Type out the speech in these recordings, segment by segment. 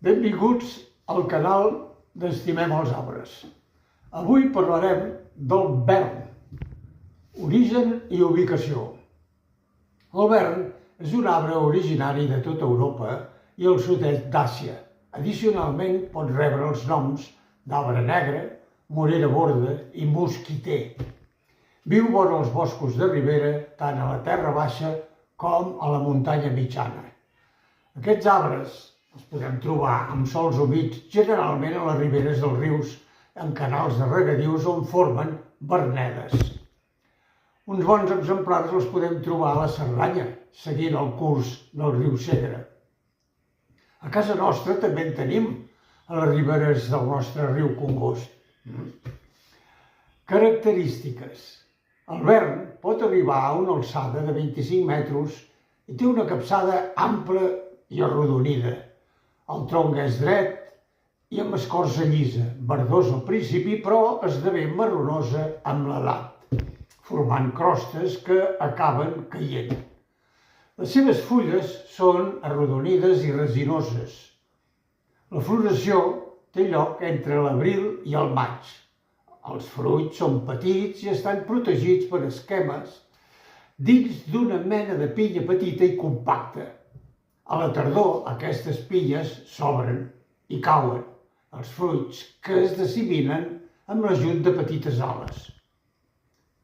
Benvinguts al canal d'Estimem els arbres. Avui parlarem del vern, origen i ubicació. El vern és un arbre originari de tota Europa i el sud-est d'Àsia. Addicionalment pot rebre els noms d'arbre negre, morera borda i mosquiter. Viu vora els boscos de ribera, tant a la terra baixa com a la muntanya mitjana. Aquests arbres els podem trobar en sòls humits, generalment a les riberes dels rius, en canals de regadius on formen vernedes. Uns bons exemplars els podem trobar a la Cerdanya, seguint el curs del riu Segre. A casa nostra també en tenim, a les riberes del nostre riu Congost. Característiques. El vern pot arribar a una alçada de 25 metres i té una capçada ampla i arrodonida. El tronc és dret i amb escorça llisa, verdosa al principi, però esdevé marronosa amb l'edat, formant crostes que acaben caient. Les seves fulles són arrodonides i resinoses. La floració té lloc entre l'abril i el maig. Els fruits són petits i estan protegits per esquemes dins d'una mena de pinya petita i compacta. A la tardor, aquestes pinyes s'obren i cauen els fruits que es disseminen amb l'ajut de petites ales.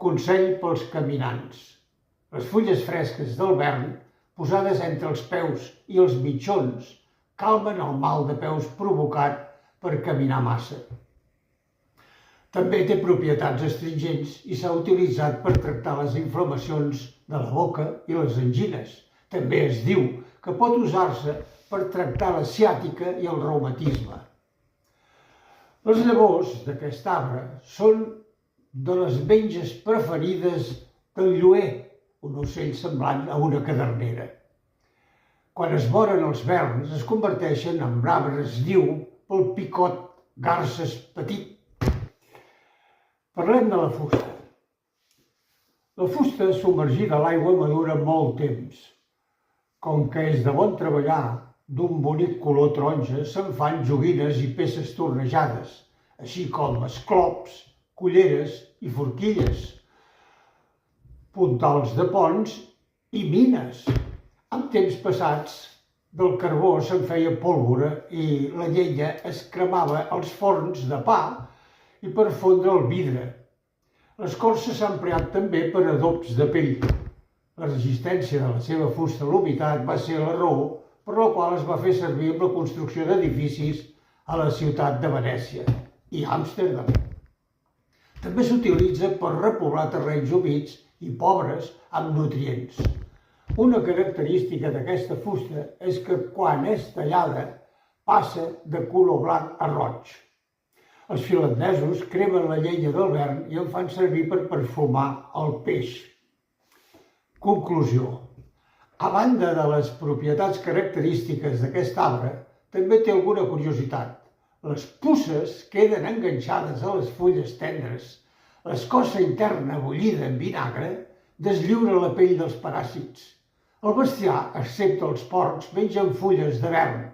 Consell pels caminants. Les fulles fresques del vern, posades entre els peus i els mitjons, calmen el mal de peus provocat per caminar massa. També té propietats astringents i s'ha utilitzat per tractar les inflamacions de la boca i les angines. També es diu que pot usar-se per tractar la ciàtica i el reumatisme. Les llavors d'aquest arbre són de les menges preferides del lloer, un ocell semblant a una cadernera. Quan es moren els verns, es converteixen en arbres niu pel picot garces petit. Parlem de la fusta. La fusta submergida a l'aigua madura molt temps. Com que és de bon treballar, d'un bonic color taronja, se'n fan joguines i peces tornejades, així com esclops, culleres i forquilles, puntals de ponts i mines. En temps passats, del carbó se'n feia pólvora i la llenya es cremava als forns de pa i per fondre el vidre. L'escorça s'ha emprat també per adobs de pell. La resistència de la seva fusta a l'humitat va ser la raó per la qual es va fer servir en la construcció d'edificis a la ciutat de Venècia i Amsterdam. També s'utilitza per repoblar terrenys humits i pobres amb nutrients. Una característica d'aquesta fusta és que quan és tallada passa de color blanc a roig. Els finlandesos cremen la llenya del vern i en fan servir per perfumar el peix. Conclusió. A banda de les propietats característiques d'aquest arbre, també té alguna curiositat. Les puces queden enganxades a les fulles tendres. L'escorça interna bullida en vinagre deslliura la pell dels paràsits. El bestiar, excepte els porcs, mengen fulles de vern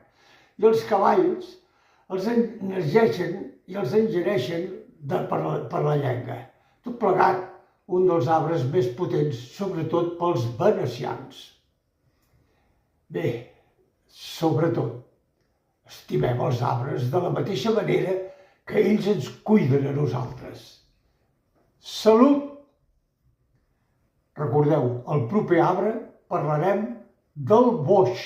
i els cavalls els energitzen i els ingereixen per la llengua. Tot plegat, un dels arbres més potents, sobretot pels venecians. Bé, sobretot, estimem els arbres de la mateixa manera que ells ens cuiden a nosaltres. Salut! Recordeu, el proper arbre parlarem del boix.